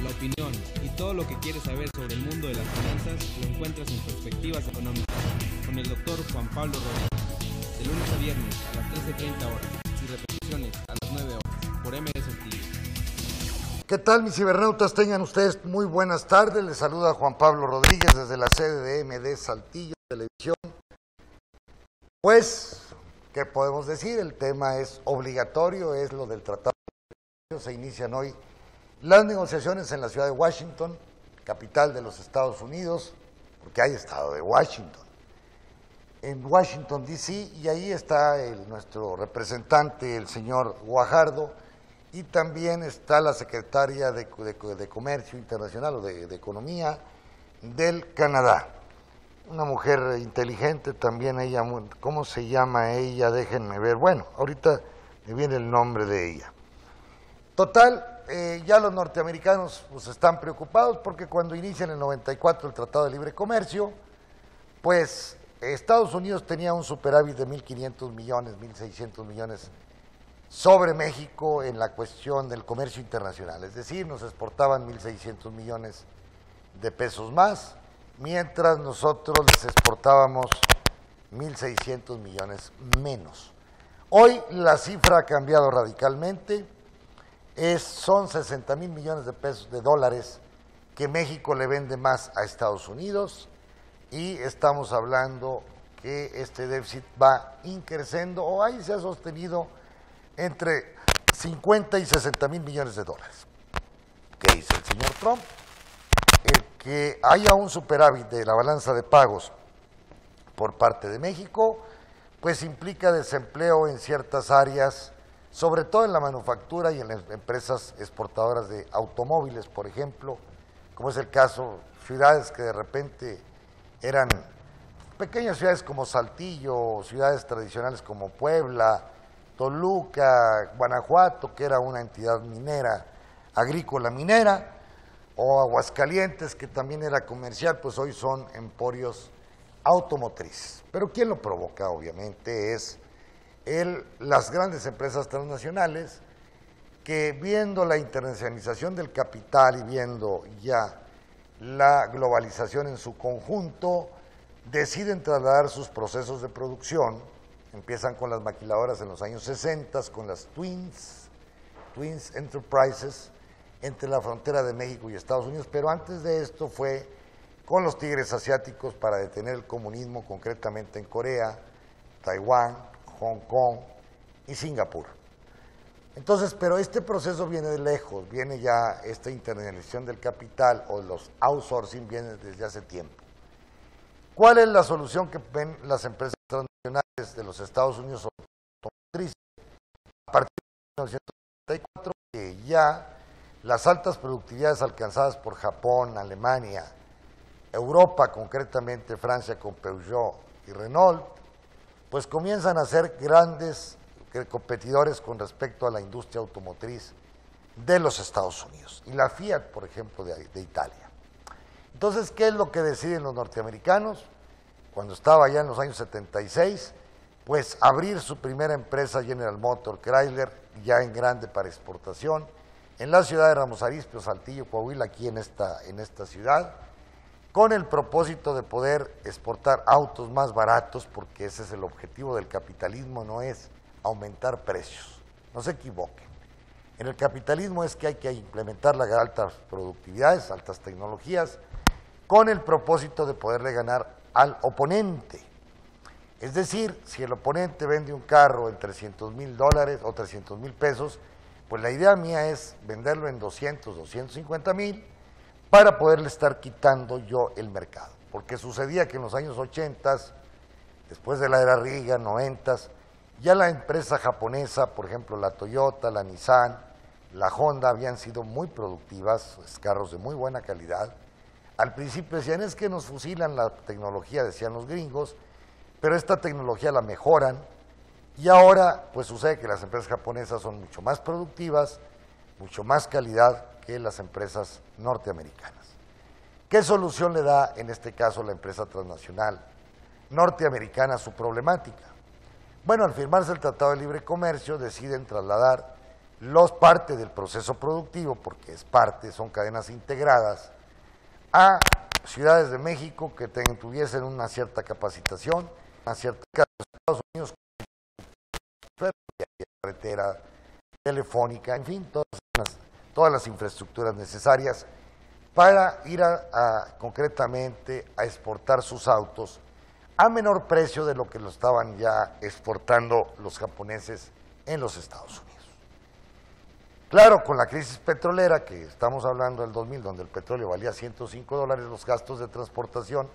la opinión y todo lo que quieres saber sobre el mundo de las finanzas lo encuentras en Perspectivas Económicas con el Dr. Juan Pablo Rodríguez, de lunes a viernes a las 13:30 horas y repeticiones a las 9 horas por MD Saltillo. ¿Qué tal, mis cibernautas? Tengan ustedes muy buenas tardes. Les saluda Juan Pablo Rodríguez desde la sede de MD Saltillo Televisión. Pues, ¿qué podemos decir? El tema es obligatorio, es lo del tratado. Se inician hoy las negociaciones en la ciudad de Washington, capital de los Estados Unidos, porque hay estado de Washington, en Washington, D.C., y ahí está nuestro representante, el señor Guajardo, y también está la secretaria de Comercio Internacional o de Economía del Canadá. Una mujer inteligente también ella, ¿cómo se llama ella? Déjenme ver, bueno, ahorita me viene el nombre de ella. Total, ya los norteamericanos pues, están preocupados porque cuando inicia en el 94 el Tratado de Libre Comercio, pues Estados Unidos tenía un superávit de 1.500 millones, 1.600 millones sobre México en la cuestión del comercio internacional, es decir, nos exportaban 1.600 millones de pesos más, mientras nosotros les exportábamos 1.600 millones menos. Hoy la cifra ha cambiado radicalmente, son 60,000 millones de pesos de dólares que México le vende más a Estados Unidos y estamos hablando que este déficit va increciendo o ahí se ha sostenido entre 50 y 60,000 millones de dólares. ¿Qué dice el señor Trump? El que haya un superávit de la balanza de pagos por parte de México, pues implica desempleo en ciertas áreas, sobre todo en la manufactura y en las empresas exportadoras de automóviles, por ejemplo, como es el caso, ciudades que de repente eran pequeñas ciudades como Saltillo, ciudades tradicionales como Puebla, Toluca, Guanajuato, que era una entidad minera, agrícola minera, o Aguascalientes, que también era comercial, pues hoy son emporios automotrices. Pero ¿quién lo provoca? Obviamente es las grandes empresas transnacionales que viendo la internacionalización del capital y viendo ya la globalización en su conjunto, deciden trasladar sus procesos de producción, empiezan con las maquiladoras en los años 60, con las Twins Enterprises, entre la frontera de México y Estados Unidos, pero antes de esto fue con los tigres asiáticos para detener el comunismo, concretamente en Corea, Taiwán, Hong Kong y Singapur. Entonces, pero este proceso viene de lejos, viene ya esta internalización del capital o los outsourcing viene desde hace tiempo. ¿Cuál es la solución que ven las empresas transnacionales de los Estados Unidos automotrices? A partir de 1994, que ya las altas productividades alcanzadas por Japón, Alemania, Europa, concretamente Francia con Peugeot y Renault, pues comienzan a ser grandes competidores con respecto a la industria automotriz de los Estados Unidos y la Fiat, por ejemplo, de Italia. Entonces, ¿qué es lo que deciden los norteamericanos? Cuando estaba ya en los años 76, pues abrir su primera empresa General Motors, Chrysler, ya en grande para exportación, en la ciudad de Ramos Arizpe, Saltillo, Coahuila, aquí en esta ciudad, con el propósito de poder exportar autos más baratos, porque ese es el objetivo del capitalismo, no es aumentar precios, no se equivoquen. En el capitalismo es que hay que implementar las altas productividades, altas tecnologías, con el propósito de poderle ganar al oponente. Es decir, si el oponente vende un carro en $300,000 o 300,000 pesos, pues la idea mía es venderlo en 200, 250,000 para poderle estar quitando yo el mercado. Porque sucedía que en los años 80, después de la era Reagan, 90, ya la empresa japonesa, por ejemplo la Toyota, la Nissan, la Honda, habían sido muy productivas, carros de muy buena calidad. Al principio decían, es que nos fusilan la tecnología, decían los gringos, pero esta tecnología la mejoran, y ahora pues sucede que las empresas japonesas son mucho más productivas, mucho más calidad que las empresas norteamericanas. ¿Qué solución le da en este caso la empresa transnacional norteamericana a su problemática? Bueno, al firmarse el Tratado de Libre Comercio deciden trasladar los parte del proceso productivo, porque es parte, son cadenas integradas, a ciudades de México que tuviesen una cierta capacitación, una cierta Estados Unidos, carretera, telefónica, en fin, todas las infraestructuras necesarias para ir concretamente a exportar sus autos a menor precio de lo que lo estaban ya exportando los japoneses en los Estados Unidos. Claro, con la crisis petrolera, que estamos hablando del 2000, donde el petróleo valía $105, los gastos de transportación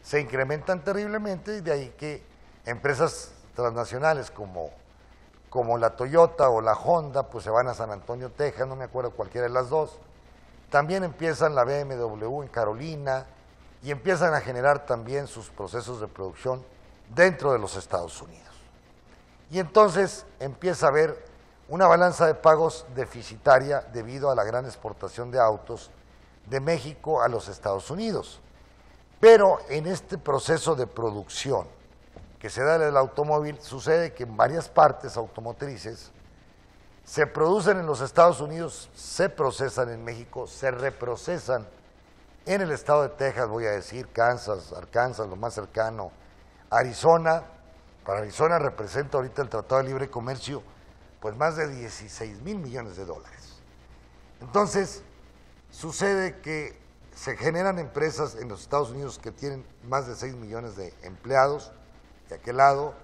se incrementan terriblemente, y de ahí que empresas transnacionales como la Toyota o la Honda, pues se van a San Antonio, Texas, no me acuerdo cualquiera de las dos. También empiezan la BMW en Carolina y empiezan a generar también sus procesos de producción dentro de los Estados Unidos. Y entonces empieza a haber una balanza de pagos deficitaria debido a la gran exportación de autos de México a los Estados Unidos. Pero en este proceso de producción que se da en el automóvil, sucede que en varias partes automotrices se producen en los Estados Unidos, se procesan en México, se reprocesan en el estado de Texas, voy a decir, Kansas, Arkansas, lo más cercano, Arizona. Para Arizona representa ahorita el Tratado de Libre Comercio pues más de 16,000 millones de dólares. Entonces, sucede que se generan empresas en los Estados Unidos que tienen más de 6 millones de empleados, de aquel lado.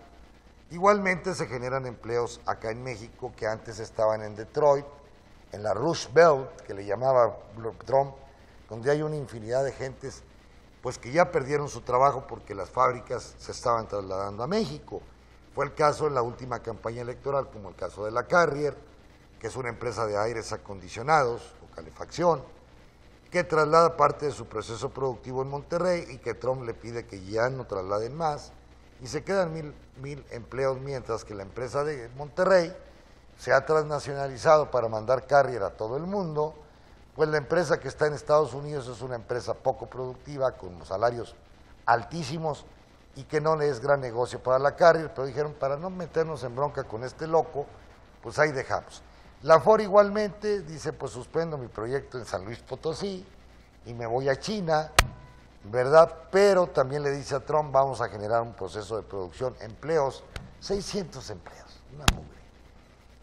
Igualmente se generan empleos acá en México que antes estaban en Detroit, en la Rust Belt, que le llamaba Trump, donde hay una infinidad de gentes pues que ya perdieron su trabajo porque las fábricas se estaban trasladando a México. Fue el caso en la última campaña electoral, como el caso de la Carrier, que es una empresa de aires acondicionados o calefacción, que traslada parte de su proceso productivo en Monterrey y que Trump le pide que ya no trasladen más, y se quedan mil empleos, mientras que la empresa de Monterrey se ha transnacionalizado para mandar Carrier a todo el mundo. Pues la empresa que está en Estados Unidos es una empresa poco productiva, con salarios altísimos, y que no le es gran negocio para la Carrier, pero dijeron, para no meternos en bronca con este loco, pues ahí dejamos. La Ford igualmente dice, pues suspendo mi proyecto en San Luis Potosí y me voy a China, ¿verdad? Pero también le dice a Trump, vamos a generar un proceso de producción, empleos, 600 empleos, una mugre,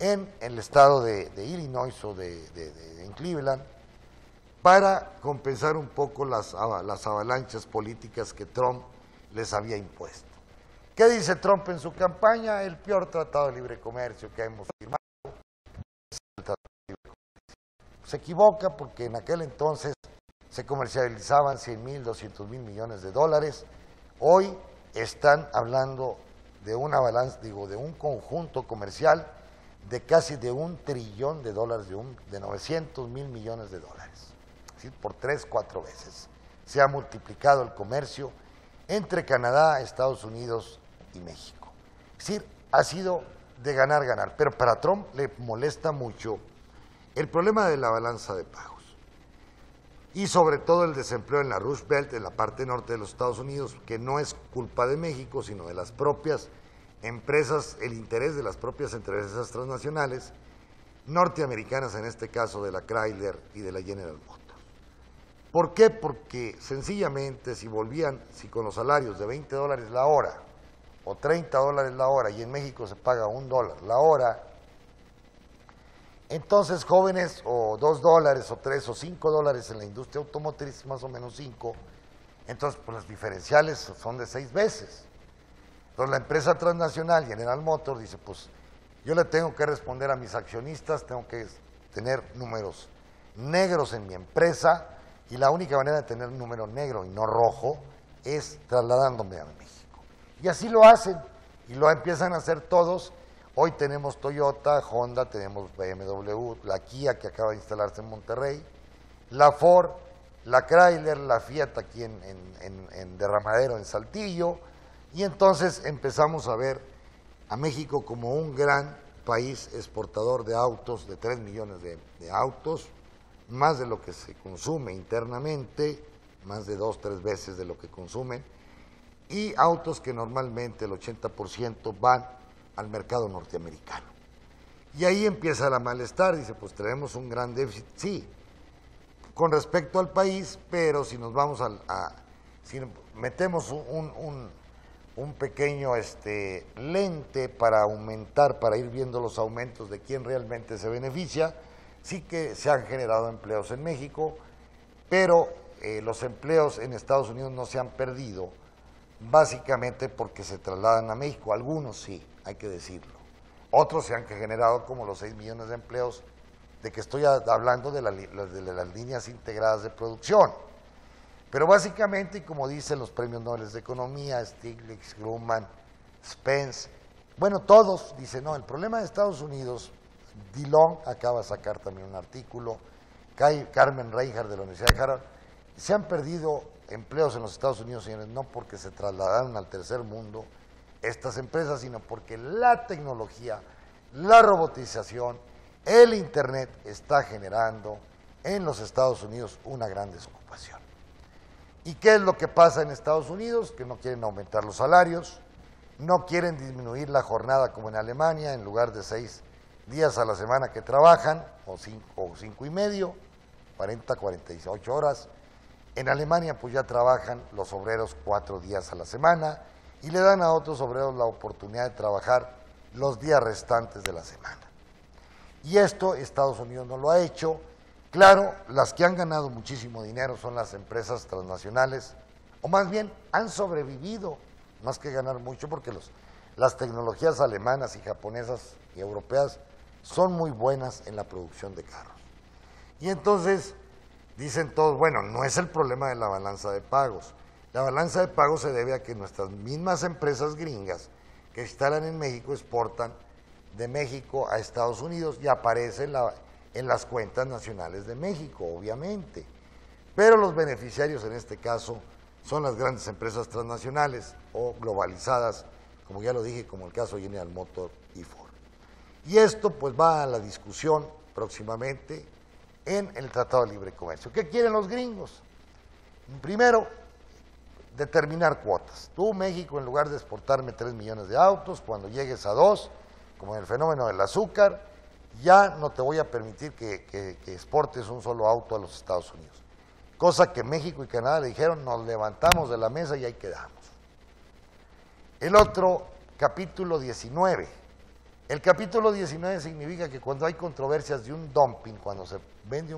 en el estado de Illinois o en Cleveland, para compensar un poco las avalanchas políticas que Trump les había impuesto. ¿Qué dice Trump en su campaña? El peor tratado de libre comercio que hemos firmado es el tratado de libre comercio. Se equivoca porque en aquel entonces se comercializaban 100,000, 200,000 millones de dólares. Hoy están hablando de una balanza, de un conjunto comercial de casi de $1 trillón de 900,000 millones de dólares. Es decir, por 3, 4 veces se ha multiplicado el comercio entre Canadá, Estados Unidos y México. Es decir, ha sido de ganar, ganar. Pero para Trump le molesta mucho el problema de la balanza de pagos. Y sobre todo el desempleo en la Rust Belt, en la parte norte de los Estados Unidos, que no es culpa de México, sino de las propias empresas, el interés de las propias empresas transnacionales, norteamericanas, en este caso de la Chrysler y de la General Motors. ¿Por qué? Porque sencillamente si con los salarios de $20 la hora o $30 la hora, y en México se paga $1 la hora, entonces jóvenes, o $2 o $3 o $5 en la industria automotriz, más o menos 5, entonces pues los diferenciales son de 6 veces. Entonces la empresa transnacional General Motors dice, pues yo le tengo que responder a mis accionistas, tengo que tener números negros en mi empresa, y la única manera de tener un número negro y no rojo es trasladándome a México. Y así lo hacen, y lo empiezan a hacer todos. Hoy tenemos Toyota, Honda, tenemos BMW, la Kia, que acaba de instalarse en Monterrey, la Ford, la Chrysler, la Fiat aquí en Derramadero, en Saltillo, y entonces empezamos a ver a México como un gran país exportador de autos, de 3 millones de autos, más de lo que se consume internamente, más de 2, 3 veces de lo que consumen, y autos que normalmente el 80% van al mercado norteamericano. Y ahí empieza la malestar, dice, pues tenemos un gran déficit, sí, con respecto al país, pero si nos vamos si metemos un pequeño lente para aumentar, para ir viendo los aumentos de quién realmente se beneficia, sí que se han generado empleos en México, pero los empleos en Estados Unidos no se han perdido, básicamente porque se trasladan a México, algunos sí, hay que decirlo. Otros se han generado como los 6 millones de empleos de que estoy hablando de las líneas integradas de producción. Pero básicamente, y como dicen los premios Nobel de Economía, Stiglitz, Grumman, Spence, bueno, todos dicen, no, el problema de Estados Unidos, Dillon acaba de sacar también un artículo, Carmen Reinhardt de la Universidad de Harvard, se han perdido empleos en los Estados Unidos, señores, no porque se trasladaron al tercer mundo estas empresas, sino porque la tecnología, la robotización, el Internet está generando en los Estados Unidos una gran desocupación. ¿Y qué es lo que pasa en Estados Unidos? Que no quieren aumentar los salarios, no quieren disminuir la jornada como en Alemania, en lugar de 6 días a la semana que trabajan, o 5 y medio, 40, 48 horas. En Alemania pues ya trabajan los obreros 4 días a la semana y le dan a otros obreros la oportunidad de trabajar los días restantes de la semana. Y esto Estados Unidos no lo ha hecho. Claro, las que han ganado muchísimo dinero son las empresas transnacionales, o más bien han sobrevivido, más que ganar mucho, porque las tecnologías alemanas y japonesas y europeas son muy buenas en la producción de carros. Y entonces dicen todos, bueno, no es el problema de la balanza de pagos. La balanza de pagos se debe a que nuestras mismas empresas gringas que instalan en México exportan de México a Estados Unidos y aparece en las cuentas nacionales de México, obviamente. Pero los beneficiarios en este caso son las grandes empresas transnacionales o globalizadas, como ya lo dije, como el caso de General Motors y Ford. Y esto pues va a la discusión próximamente en el Tratado de Libre Comercio. ¿Qué quieren los gringos? Primero, determinar cuotas. Tú, México, en lugar de exportarme 3 millones de autos, cuando llegues a 2, como en el fenómeno del azúcar, ya no te voy a permitir que exportes un solo auto a los Estados Unidos. Cosa que México y Canadá le dijeron, nos levantamos de la mesa y ahí quedamos. El otro, capítulo 19. El capítulo 19 significa que cuando hay controversias de un dumping, cuando se vende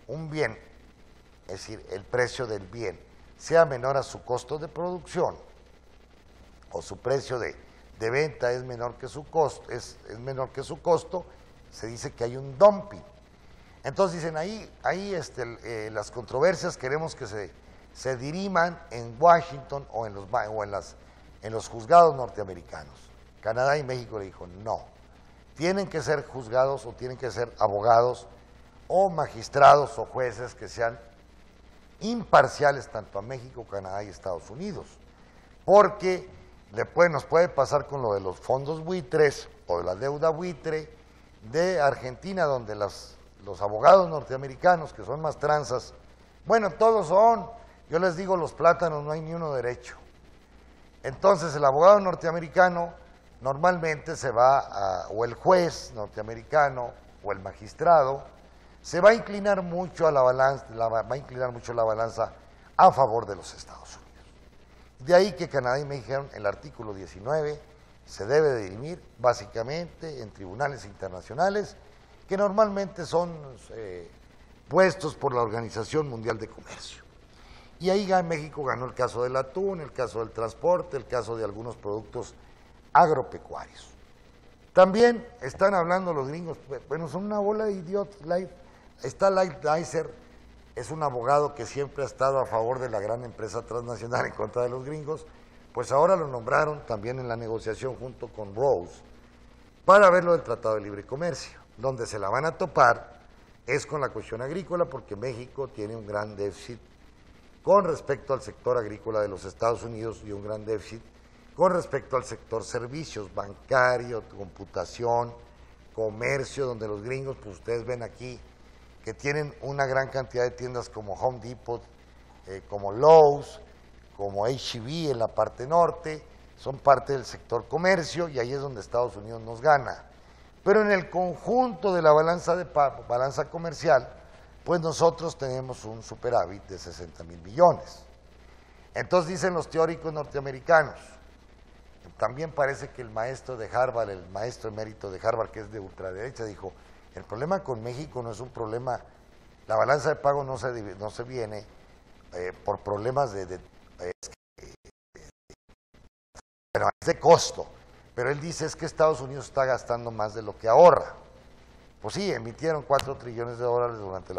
un bien, es decir, el precio del bien, sea menor a su costo de producción, o su precio de venta es menor que su costo, es menor que su costo, se dice que hay un dumping. Entonces dicen, ahí las controversias queremos que se diriman en Washington o en los juzgados norteamericanos. Canadá y México le dijo, no, tienen que ser juzgados o tienen que ser abogados o magistrados o jueces que sean imparciales tanto a México, Canadá y Estados Unidos, porque nos puede pasar con lo de los fondos buitres o de la deuda buitre de Argentina, donde los abogados norteamericanos, que son más tranzas, bueno, todos son, yo les digo, los plátanos no hay ni uno derecho. Entonces el abogado norteamericano normalmente se va o el juez norteamericano o el magistrado se va a inclinar mucho a la balanza, a favor de los Estados Unidos. De ahí que Canadá y México dijeron, el artículo 19 se debe de dirimir básicamente en tribunales internacionales que normalmente son puestos por la Organización Mundial de Comercio. Y ahí México ganó el caso del atún, el caso del transporte, el caso de algunos productos agropecuarios. También están hablando los gringos, bueno, son una bola de idiotas. Está Light Dicer, es un abogado que siempre ha estado a favor de la gran empresa transnacional en contra de los gringos, pues ahora lo nombraron también en la negociación junto con Rose para ver lo del Tratado de Libre Comercio. Donde se la van a topar es con la cuestión agrícola, porque México tiene un gran déficit con respecto al sector agrícola de los Estados Unidos y un gran déficit con respecto al sector servicios, bancario, computación, comercio, donde los gringos, pues ustedes ven aquí, que tienen una gran cantidad de tiendas como Home Depot, como Lowe's, como H-E-B en la parte norte, son parte del sector comercio y ahí es donde Estados Unidos nos gana. Pero en el conjunto de la balanza comercial, pues nosotros tenemos un superávit de 60,000 millones. Entonces dicen los teóricos norteamericanos, también parece que el maestro de Harvard, el maestro emérito de Harvard, que es de ultraderecha, dijo, el problema con México no es un problema, la balanza de pago no se viene por problemas bueno, es de costo, pero él dice es que Estados Unidos está gastando más de lo que ahorra. Pues sí, emitieron 4 trillones de dólares durante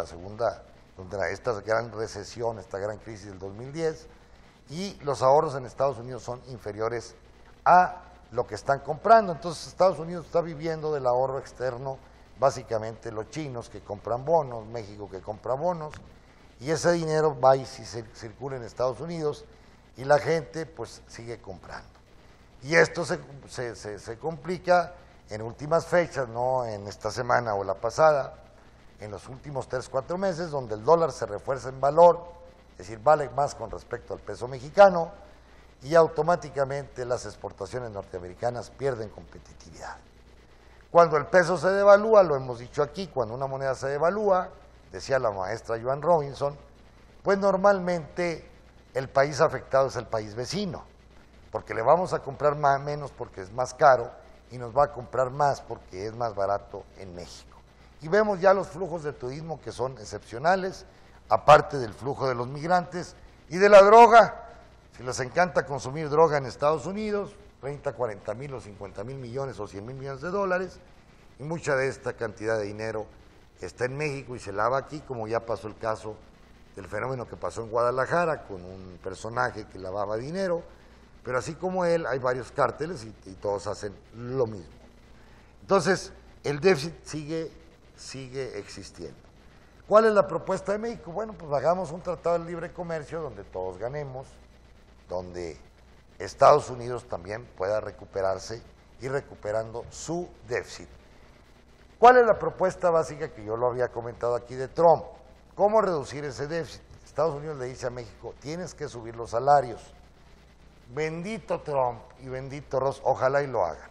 esta gran recesión, esta gran crisis del 2010, y los ahorros en Estados Unidos son inferiores a lo que están comprando. Entonces Estados Unidos está viviendo del ahorro externo, básicamente los chinos que compran bonos, México que compra bonos, y ese dinero va y circula en Estados Unidos y la gente pues sigue comprando. Y esto se complica en últimas fechas, no en esta semana o la pasada, en los últimos 3-4 meses, donde el dólar se refuerza en valor, es decir, vale más con respecto al peso mexicano, y automáticamente las exportaciones norteamericanas pierden competitividad. Cuando el peso se devalúa, lo hemos dicho aquí, cuando una moneda se devalúa, decía la maestra Joan Robinson, pues normalmente el país afectado es el país vecino, porque le vamos a comprar menos porque es más caro y nos va a comprar más porque es más barato en México. Y vemos ya los flujos de turismo que son excepcionales, aparte del flujo de los migrantes y de la droga. Si les encanta consumir droga en Estados Unidos, 30, 40 mil o 50 mil millones o 100 mil millones de dólares, y mucha de esta cantidad de dinero está en México y se lava aquí, como ya pasó el caso del fenómeno que pasó en Guadalajara con un personaje que lavaba dinero, pero así como él hay varios cárteles y todos hacen lo mismo. Entonces, el déficit sigue existiendo. ¿Cuál es la propuesta de México? Bueno, pues hagamos un tratado de libre comercio donde todos ganemos, donde Estados Unidos también pueda recuperarse y recuperando su déficit. ¿Cuál es la propuesta básica que yo lo había comentado aquí de Trump? ¿Cómo reducir ese déficit? Estados Unidos le dice a México, tienes que subir los salarios. Bendito Trump y bendito Ross, ojalá y lo hagan.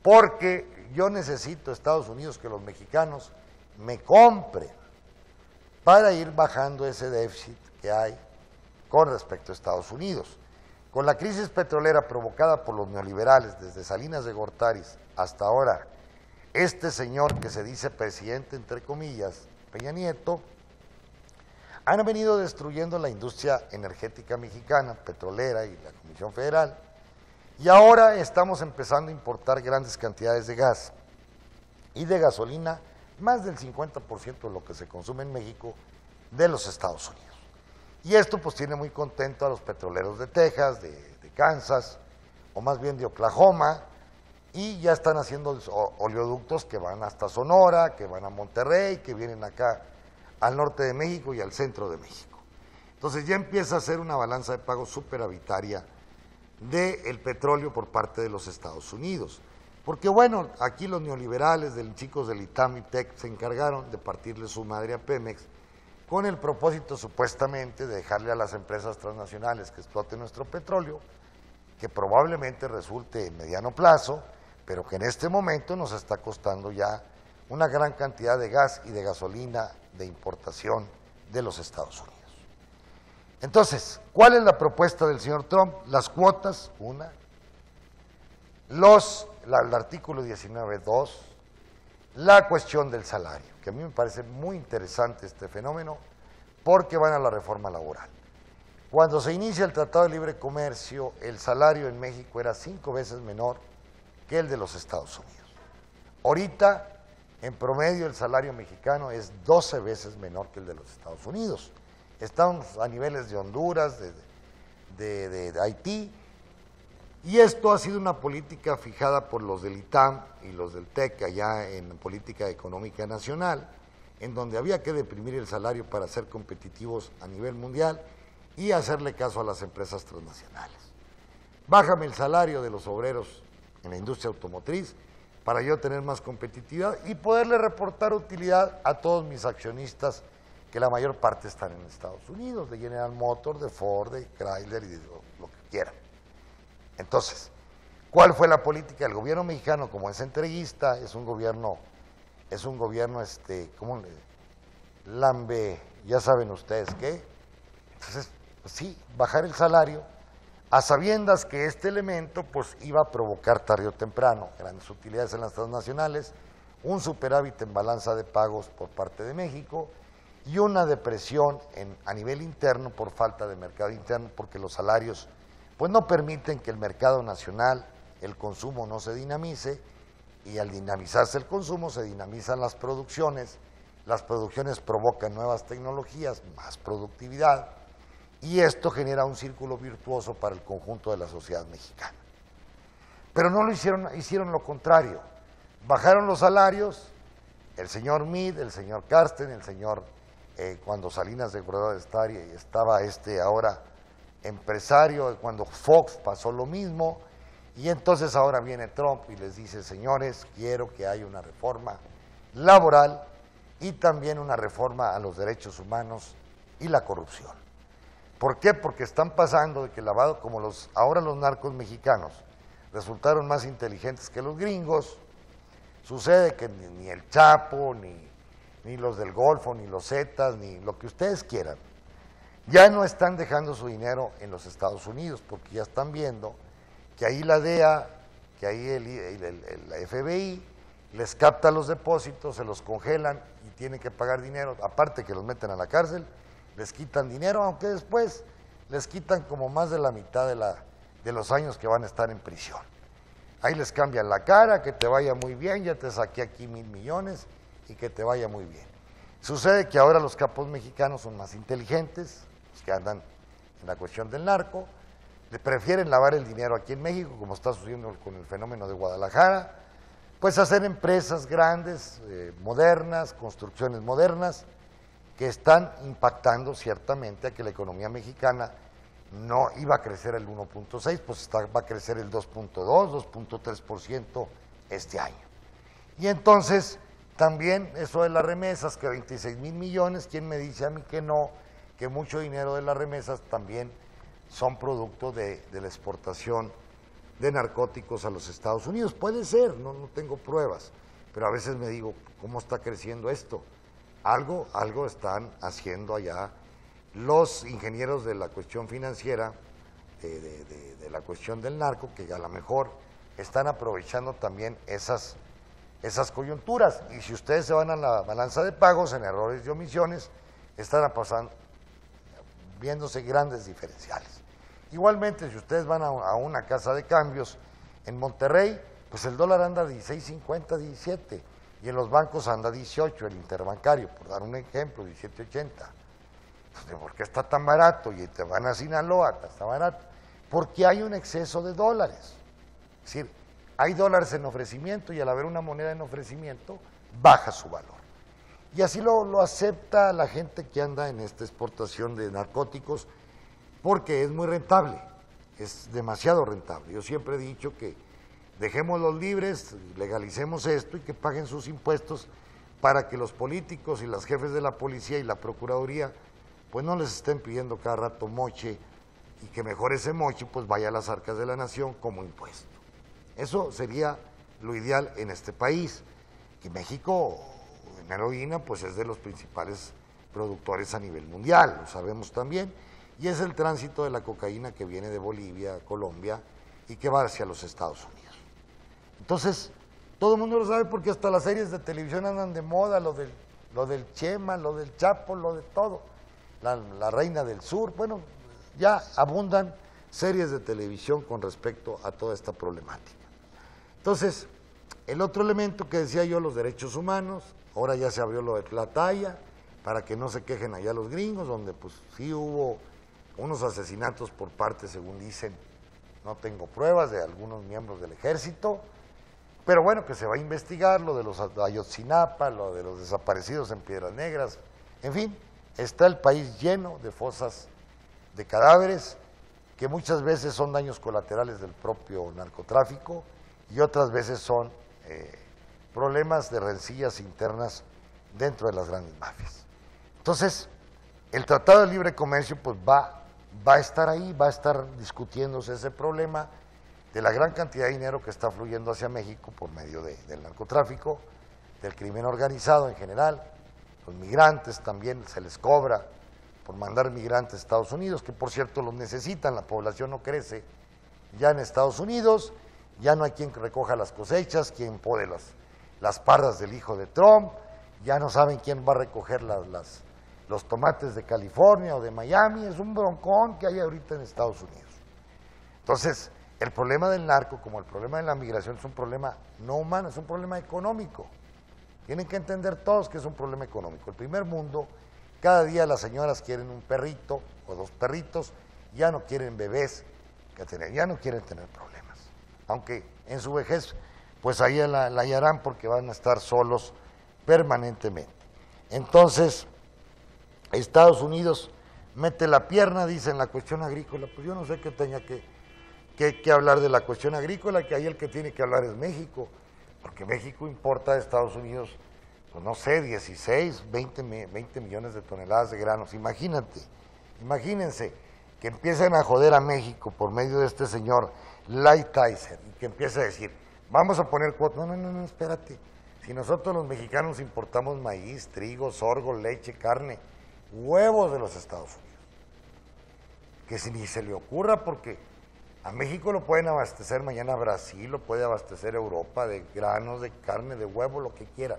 Porque yo necesito, Estados Unidos, que los mexicanos me compren para ir bajando ese déficit que hay con respecto a Estados Unidos. Con la crisis petrolera provocada por los neoliberales, desde Salinas de Gortari hasta ahora, este señor que se dice presidente, entre comillas, Peña Nieto, han venido destruyendo la industria energética mexicana, petrolera y la Comisión Federal, y ahora estamos empezando a importar grandes cantidades de gas y de gasolina, más del 50% de lo que se consume en México, de los Estados Unidos. Y esto pues tiene muy contento a los petroleros de Texas, de Kansas, o más bien de Oklahoma, y ya están haciendo oleoductos que van hasta Sonora, que van a Monterrey, que vienen acá al norte de México y al centro de México. Entonces ya empieza a ser una balanza de pago superavitaria del petróleo por parte de los Estados Unidos. Porque bueno, aquí los neoliberales, chicos del ITAM y TEC, se encargaron de partirle su madre a Pemex con el propósito supuestamente de dejarle a las empresas transnacionales que exploten nuestro petróleo, que probablemente resulte en mediano plazo, pero que en este momento nos está costando ya una gran cantidad de gas y de gasolina de importación de los Estados Unidos. Entonces, ¿cuál es la propuesta del señor Trump? Las cuotas, una, el artículo 19.2, la cuestión del salario, que a mí me parece muy interesante este fenómeno, porque van a la reforma laboral. Cuando se inicia el Tratado de Libre Comercio, el salario en México era 5 veces menor que el de los Estados Unidos. Ahorita, en promedio, el salario mexicano es 12 veces menor que el de los Estados Unidos. Estamos a niveles de Honduras, de Haití, y esto ha sido una política fijada por los del ITAM y los del TEC allá en Política Económica Nacional, en donde había que deprimir el salario para ser competitivos a nivel mundial y hacerle caso a las empresas transnacionales. Bájame el salario de los obreros en la industria automotriz para yo tener más competitividad y poderle reportar utilidad a todos mis accionistas, que la mayor parte están en Estados Unidos, de General Motors, de Ford, de Chrysler y de lo que quieran. Entonces, ¿Cuál fue la política del gobierno mexicano? Como es entreguista, es un gobierno, ¿cómo le? Lambe, ya saben ustedes qué. Entonces, pues sí, bajar el salario, a sabiendas que este elemento pues iba a provocar tarde o temprano grandes utilidades en las transnacionales, un superávit en balanza de pagos por parte de México y una depresión a nivel interno por falta de mercado interno, porque los salarios pues no permiten que el mercado nacional, el consumo no se dinamice, y al dinamizarse el consumo se dinamizan las producciones provocan nuevas tecnologías, más productividad, y esto genera un círculo virtuoso para el conjunto de la sociedad mexicana. Pero no lo hicieron lo contrario, bajaron los salarios, el señor Meade, el señor Carsten, el señor, cuando Salinas de Gortari estaba ahora empresario, cuando Fox pasó lo mismo, y entonces ahora viene Trump y les dice, señores, quiero que haya una reforma laboral y también una reforma a los derechos humanos y la corrupción. ¿Por qué? Porque están pasando de que ahora los narcos mexicanos resultaron más inteligentes que los gringos. Sucede que ni el Chapo, ni los del Golfo, ni los Zetas, ni lo que ustedes quieran, ya no están dejando su dinero en los Estados Unidos, porque ya están viendo que ahí la DEA, que ahí la FBI les capta los depósitos, se los congelan y tienen que pagar dinero, aparte que los meten a la cárcel, les quitan dinero, aunque después les quitan como más de la mitad de los años que van a estar en prisión. Ahí les cambian la cara, que te vaya muy bien, ya te saqué aquí 1,000 millones y que te vaya muy bien. Sucede que ahora los capos mexicanos son más inteligentes, los que andan en la cuestión del narco, le prefieren lavar el dinero aquí en México, como está sucediendo con el fenómeno de Guadalajara, pues hacer empresas grandes, modernas, construcciones modernas, que están impactando ciertamente a que la economía mexicana no iba a crecer el 1.6, pues va a crecer el 2.2, 2.3% este año. Y entonces, también eso de las remesas, que 26,000 millones, ¿quién me dice a mí que no? Que mucho dinero de las remesas también son producto de la exportación de narcóticos a los Estados Unidos. Puede ser, no tengo pruebas, pero a veces me digo, ¿cómo está creciendo esto? Algo están haciendo allá los ingenieros de la cuestión financiera, de la cuestión del narco, que a lo mejor están aprovechando también esas coyunturas. Y si ustedes se van a la balanza de pagos, en errores y omisiones, están viéndose grandes diferenciales. Igualmente, si ustedes van a una casa de cambios en Monterrey, pues el dólar anda 16.50, 17, y en los bancos anda 18, el interbancario, por dar un ejemplo, 17.80. Entonces, ¿por qué está tan barato? Y te van a Sinaloa, está barato. Porque hay un exceso de dólares. Es decir, hay dólares en ofrecimiento y al haber una moneda en ofrecimiento, baja su valor. Y así lo acepta la gente que anda en esta exportación de narcóticos, porque es muy rentable, es demasiado rentable. Yo siempre he dicho que dejémoslos libres, legalicemos esto y que paguen sus impuestos para que los políticos y los jefes de la policía y la procuraduría pues no les estén pidiendo cada rato moche, y que mejor ese moche pues vaya a las arcas de la nación como impuesto. Eso sería lo ideal en este país. Y México en heroína pues es de los principales productores a nivel mundial, lo sabemos también, y es el tránsito de la cocaína que viene de Bolivia, Colombia, y que va hacia los Estados Unidos. Entonces, todo el mundo lo sabe porque hasta las series de televisión andan de moda, lo del Chema, lo del Chapo, lo de todo, la Reina del Sur, bueno, ya abundan series de televisión con respecto a toda esta problemática. Entonces, el otro elemento que decía yo, los derechos humanos, ahora ya se abrió lo de Tlahtaya, para que no se quejen allá los gringos, donde pues sí hubo unos asesinatos por parte, según dicen, no tengo pruebas, de algunos miembros del ejército, pero bueno, que se va a investigar lo de los Ayotzinapa, lo de los desaparecidos en Piedras Negras, en fin, está el país lleno de fosas de cadáveres, que muchas veces son daños colaterales del propio narcotráfico y otras veces son problemas de rencillas internas dentro de las grandes mafias. Entonces, el Tratado de Libre Comercio pues va a estar ahí, va a estar discutiéndose ese problema de la gran cantidad de dinero que está fluyendo hacia México por medio del narcotráfico, del crimen organizado en general. Los migrantes también se les cobra por mandar migrantes a Estados Unidos, que por cierto los necesitan, la población no crece ya en Estados Unidos, ya no hay quien recoja las cosechas, quien pode las parras del hijo de Trump, ya no saben quién va a recoger los tomates de California o de Miami, es un broncón que hay ahorita en Estados Unidos. Entonces, el problema del narco, como el problema de la migración, es un problema no humano, es un problema económico. Tienen que entender todos que es un problema económico. El primer mundo, cada día las señoras quieren un perrito o 2 perritos, ya no quieren bebés, ya no quieren tener problemas. Aunque en su vejez, pues ahí la hallarán porque van a estar solos permanentemente. Entonces, Estados Unidos mete la pierna, dice, en la cuestión agrícola. Pues yo no sé qué tenga que hablar de la cuestión agrícola, que ahí el que tiene que hablar es México, porque México importa a Estados Unidos, pues no sé, 16, 20 millones de toneladas de granos. Imagínense que empiecen a joder a México por medio de este señor Lighthizer y que empiece a decir, vamos a poner cuotas. No, espérate. Si nosotros los mexicanos importamos maíz, trigo, sorgo, leche, carne, huevos de los Estados Unidos, que si ni se le ocurra, porque a México lo pueden abastecer mañana Brasil, lo puede abastecer Europa de granos, de carne, de huevo, lo que quieran.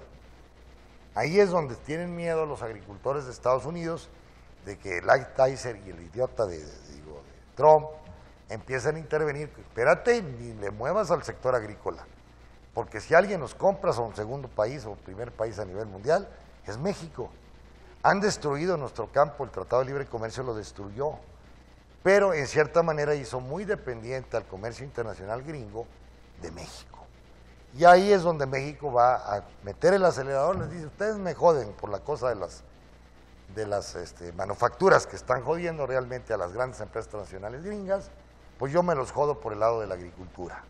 Ahí es donde tienen miedo los agricultores de Estados Unidos de que Lighthizer y el idiota de Trump empiezan a intervenir. Espérate, ni le muevas al sector agrícola, porque si alguien nos compra, son segundo país o primer país a nivel mundial, es México. Han destruido nuestro campo, el Tratado de Libre Comercio lo destruyó, pero en cierta manera hizo muy dependiente al comercio internacional gringo de México. Y ahí es donde México va a meter el acelerador, les dice, ustedes me joden por la cosa de las manufacturas que están jodiendo realmente a las grandes empresas transnacionales gringas, pues yo me los jodo por el lado de la agricultura.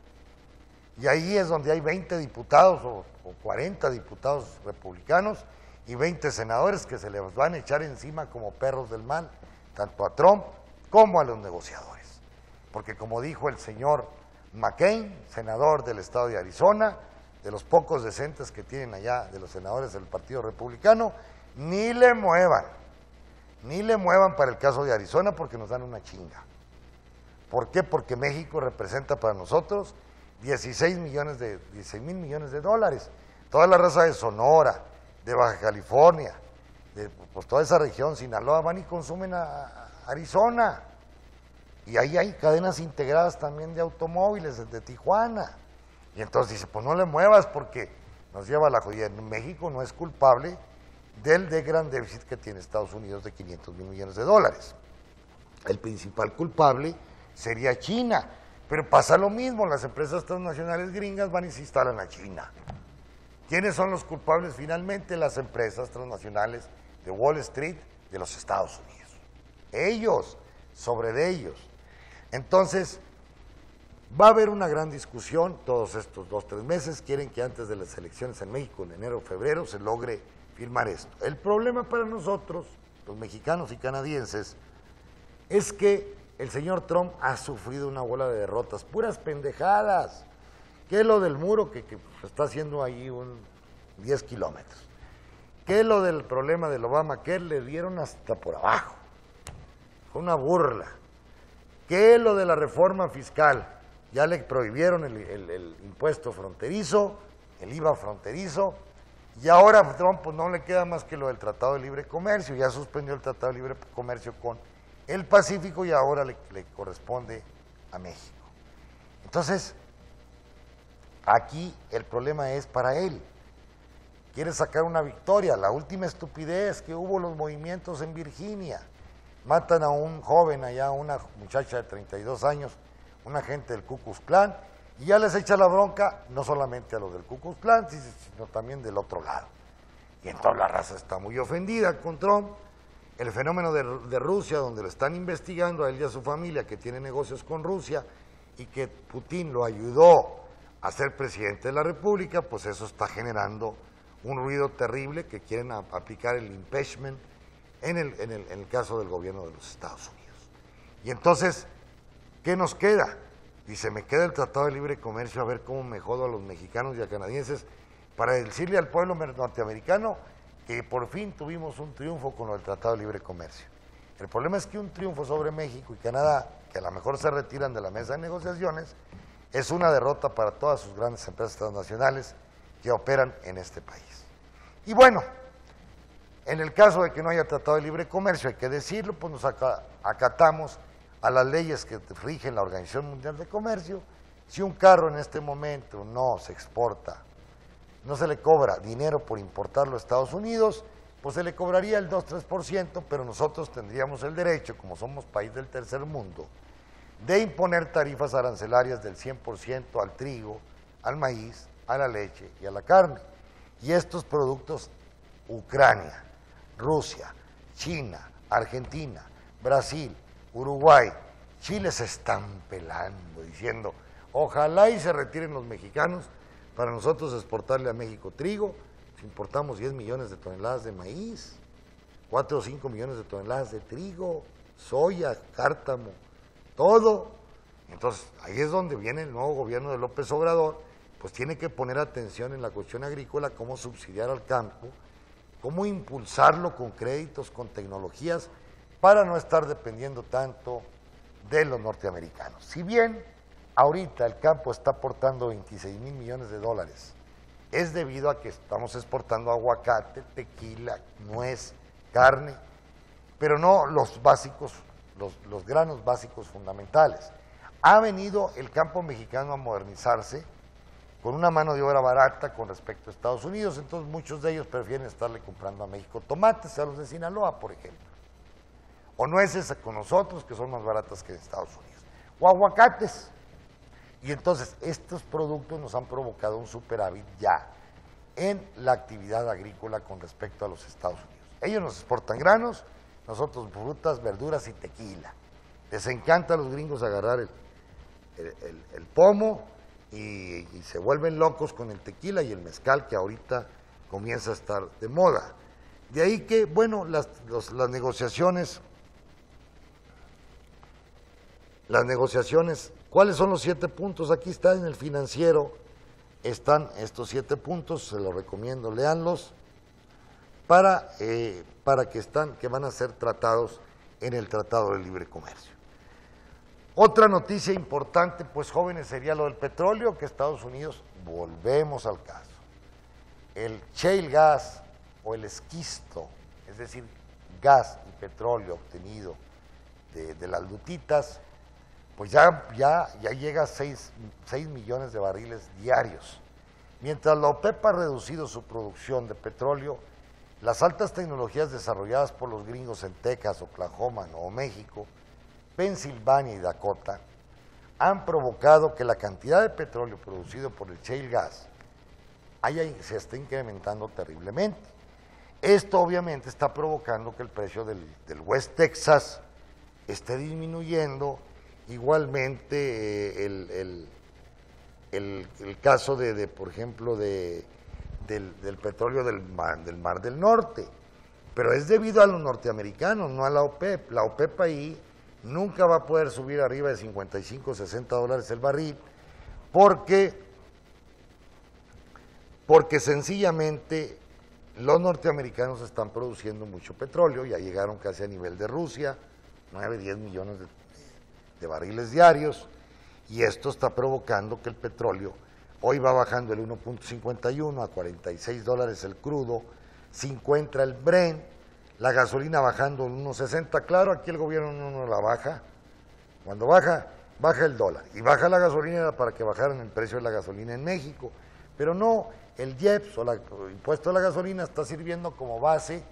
Y ahí es donde hay 20 diputados o 40 diputados republicanos y 20 senadores que se les van a echar encima como perros del mal, tanto a Trump como a los negociadores. Porque como dijo el señor McCain, senador del estado de Arizona, de los pocos decentes que tienen allá, de los senadores del Partido Republicano, ni le muevan para el caso de Arizona porque nos dan una chinga. ¿Por qué? Porque México representa para nosotros 16 mil millones de dólares. Toda la raza de Sonora, de Baja California, pues toda esa región, Sinaloa, van y consumen a Arizona. Y ahí hay cadenas integradas también de automóviles desde Tijuana. Y entonces dice, pues no le muevas porque nos lleva a la jodida. México no es culpable del gran déficit que tiene Estados Unidos de 500 mil millones de dólares. El principal culpable sería China, pero pasa lo mismo, las empresas transnacionales gringas van y se instalan a China. ¿Quiénes son los culpables finalmente? Las empresas transnacionales de Wall Street de los Estados Unidos. Ellos, sobre de ellos. Entonces, va a haber una gran discusión todos estos 2-3 meses. Quieren que antes de las elecciones en México, en enero o febrero, se logre firmar esto. El problema para nosotros, los mexicanos y canadienses, es que el señor Trump ha sufrido una bola de derrotas, puras pendejadas. ¿Qué es lo del muro que está haciendo ahí 10 kilómetros? ¿Qué es lo del problema del Obamacare? Le dieron hasta por abajo. Fue una burla. ¿Qué es lo de la reforma fiscal? Ya le prohibieron el impuesto fronterizo, el IVA fronterizo, y ahora a Trump pues, no le queda más que lo del Tratado de Libre Comercio. Ya suspendió el Tratado de Libre Comercio con el Pacífico y ahora le corresponde a México. Entonces, aquí el problema es para él. Quiere sacar una victoria. La última estupidez que hubo los movimientos en Virginia. Matan a un joven allá, una muchacha de 32 años, un agente del Ku Klux Klan, y ya les echa la bronca, no solamente a los del Ku Klux Klan, sino también del otro lado. Y entonces la raza está muy ofendida con Trump. El fenómeno de Rusia, donde lo están investigando a él y a su familia, que tiene negocios con Rusia, y que Putin lo ayudó a ser presidente de la República, pues eso está generando un ruido terrible que quieren aplicar el impeachment en el caso del gobierno de los Estados Unidos. Y entonces, ¿qué nos queda? Dice, me queda el Tratado de Libre Comercio, a ver cómo me jodo a los mexicanos y a canadienses para decirle al pueblo norteamericano que por fin tuvimos un triunfo con el Tratado de Libre Comercio. El problema es que un triunfo sobre México y Canadá, que a lo mejor se retiran de la mesa de negociaciones, es una derrota para todas sus grandes empresas transnacionales que operan en este país. Y bueno, en el caso de que no haya Tratado de Libre Comercio, hay que decirlo, pues nos acatamos a las leyes que rigen la Organización Mundial de Comercio. Si un carro en este momento no se exporta, no se le cobra dinero por importarlo a Estados Unidos, pues se le cobraría el 2-3%, pero nosotros tendríamos el derecho, como somos país del tercer mundo, de imponer tarifas arancelarias del 100% al trigo, al maíz, a la leche y a la carne. Y estos productos, Ucrania, Rusia, China, Argentina, Brasil, Uruguay, Chile se están pelando, diciendo, ojalá y se retiren los mexicanos para nosotros exportarle a México trigo. Si importamos 10 millones de toneladas de maíz, 4 o 5 millones de toneladas de trigo, soya, cártamo, todo. Entonces, ahí es donde viene el nuevo gobierno de López Obrador, pues tiene que poner atención en la cuestión agrícola, cómo subsidiar al campo, cómo impulsarlo con créditos, con tecnologías, para no estar dependiendo tanto de los norteamericanos. Si bien ahorita el campo está aportando 26 mil millones de dólares, es debido a que estamos exportando aguacate, tequila, nuez, carne, pero no los básicos, los granos básicos fundamentales. Ha venido el campo mexicano a modernizarse con una mano de obra barata con respecto a Estados Unidos, entonces muchos de ellos prefieren estarle comprando a México tomates, a los de Sinaloa, por ejemplo, o nueces con nosotros, que son más baratas que en Estados Unidos, o aguacates. Y entonces estos productos nos han provocado un superávit ya en la actividad agrícola con respecto a los Estados Unidos. Ellos nos exportan granos, nosotros frutas, verduras y tequila. Les encanta a los gringos agarrar el pomo y se vuelven locos con el tequila y el mezcal, que ahorita comienza a estar de moda. De ahí que, bueno, las negociaciones, ¿cuáles son los 7 puntos? Aquí está en el Financiero, están estos 7 puntos, se los recomiendo, léanlos, para que van a ser tratados en el Tratado de Libre Comercio. Otra noticia importante, pues jóvenes, sería lo del petróleo, que Estados Unidos, volvemos al caso, el shale gas o el esquisto, es decir, gas y petróleo obtenido de las lutitas, pues ya llega a 6 millones de barriles diarios. Mientras la OPEP ha reducido su producción de petróleo, las altas tecnologías desarrolladas por los gringos en Texas, Oklahoma, Nuevo México, Pensilvania y Dakota han provocado que la cantidad de petróleo producido por el shale gas se esté incrementando terriblemente. Esto obviamente está provocando que el precio del West Texas esté disminuyendo. Igualmente el caso por ejemplo, del petróleo del Mar del Norte, pero es debido a los norteamericanos, no a la OPEP. La OPEP ahí nunca va a poder subir arriba de 55 o 60 dólares el barril, porque sencillamente los norteamericanos están produciendo mucho petróleo, ya llegaron casi a nivel de Rusia, 9-10 millones de barriles diarios, y esto está provocando que el petróleo hoy va bajando el 1.51 a 46 dólares el crudo, 50 el Brent, la gasolina bajando el 1.60, claro, aquí el gobierno no la baja, cuando baja el dólar, y baja la gasolina para que bajaran el precio de la gasolina en México, pero no, el IEPS o el impuesto a la gasolina está sirviendo como base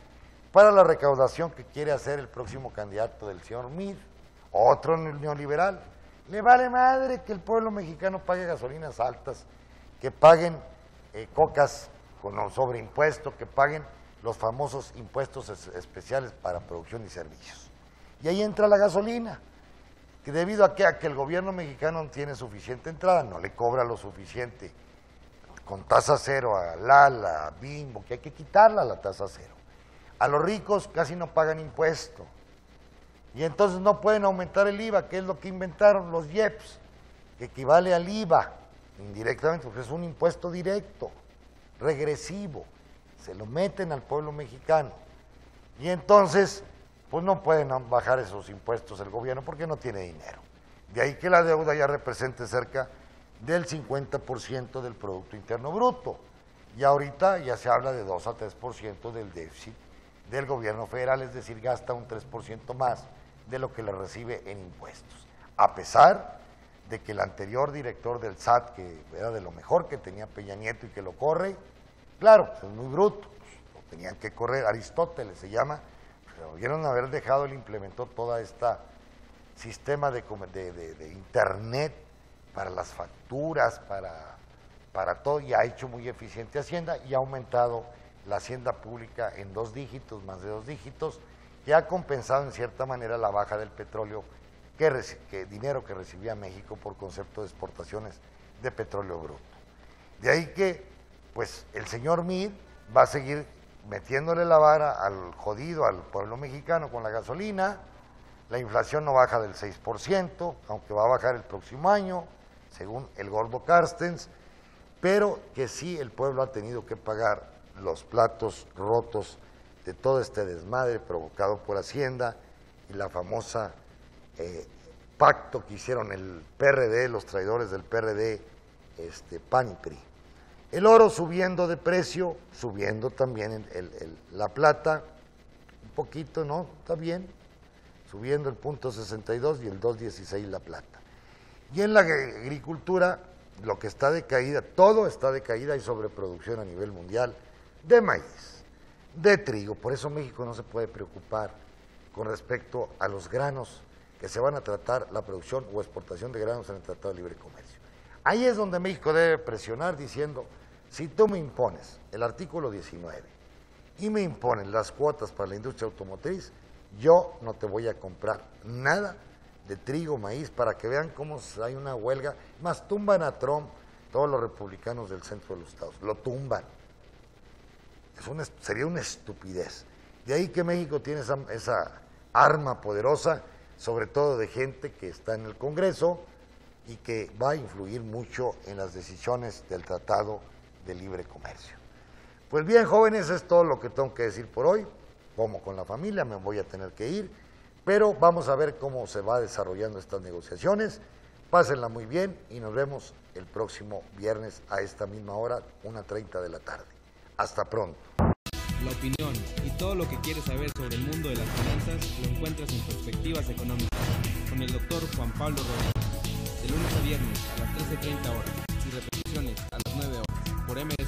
para la recaudación que quiere hacer el próximo candidato del señor Mir, otro neoliberal. Le vale madre que el pueblo mexicano pague gasolinas altas, que paguen cocas con sobreimpuesto, que paguen los famosos impuestos especiales para producción y servicios. Y ahí entra la gasolina, que debido a que el gobierno mexicano no tiene suficiente entrada, no le cobra lo suficiente con tasa cero a Lala, a Bimbo, que hay que quitarla la tasa cero. A los ricos casi no pagan impuesto. Y entonces no pueden aumentar el IVA, que es lo que inventaron los IEPS. que equivale al IVA, indirectamente, porque es un impuesto directo, regresivo, se lo meten al pueblo mexicano. Y entonces, pues no pueden bajar esos impuestos el gobierno porque no tiene dinero. De ahí que la deuda ya represente cerca del 50% del Producto Interno Bruto. Y ahorita ya se habla de 2 a 3% del déficit del gobierno federal, es decir, gasta un 3% más de lo que le recibe en impuestos. A pesar de que el anterior director del SAT, que era de lo mejor que tenía Peña Nieto y que lo corre, claro, pues es muy bruto, pues, lo tenían que correr, Aristóteles se llama, pero debieron haber dejado, él implementó toda esta sistema de internet para las facturas, para todo, y ha hecho muy eficiente Hacienda y ha aumentado la hacienda pública en 2 dígitos, más de 2 dígitos, que ha compensado en cierta manera la baja del petróleo, dinero que recibía México por concepto de exportaciones de petróleo bruto. De ahí que, pues, el señor Meade va a seguir metiéndole la vara al jodido, al pueblo mexicano con la gasolina. La inflación no baja del 6%, aunque va a bajar el próximo año, según el gordo Carstens, pero que sí el pueblo ha tenido que pagar los platos rotos de todo este desmadre provocado por Hacienda y la famosa pacto que hicieron el PRD, los traidores del PRD, PAN y PRI. El oro subiendo de precio, subiendo también la plata, un poquito, ¿no? Está bien, subiendo el 0.62 y el 2.16 la plata. Y en la agricultura, lo que está de caída, todo está de caída, hay sobreproducción a nivel mundial de maíz, de trigo, por eso México no se puede preocupar con respecto a los granos que se van a tratar, la producción o exportación de granos en el Tratado de Libre Comercio. Ahí es donde México debe presionar diciendo, si tú me impones el artículo 19 y me impones las cuotas para la industria automotriz, yo no te voy a comprar nada de trigo, maíz, para que vean cómo hay una huelga, más tumban a Trump, todos los republicanos del centro de los estados, lo tumban. Sería una estupidez. De ahí que México tiene esa arma poderosa, sobre todo de gente que está en el Congreso y que va a influir mucho en las decisiones del Tratado de Libre Comercio. Pues bien, jóvenes, es todo lo que tengo que decir por hoy. Como con la familia me voy a tener que ir, pero vamos a ver cómo se va desarrollando estas negociaciones. Pásenla muy bien y nos vemos el próximo viernes a esta misma hora, 1:30 de la tarde. Hasta pronto. La opinión y todo lo que quieres saber sobre el mundo de las finanzas lo encuentras en Perspectivas Económicas con el doctor Juan Pablo Rodríguez, de lunes a viernes a las 13:30 horas y repeticiones a las 9 horas por MS.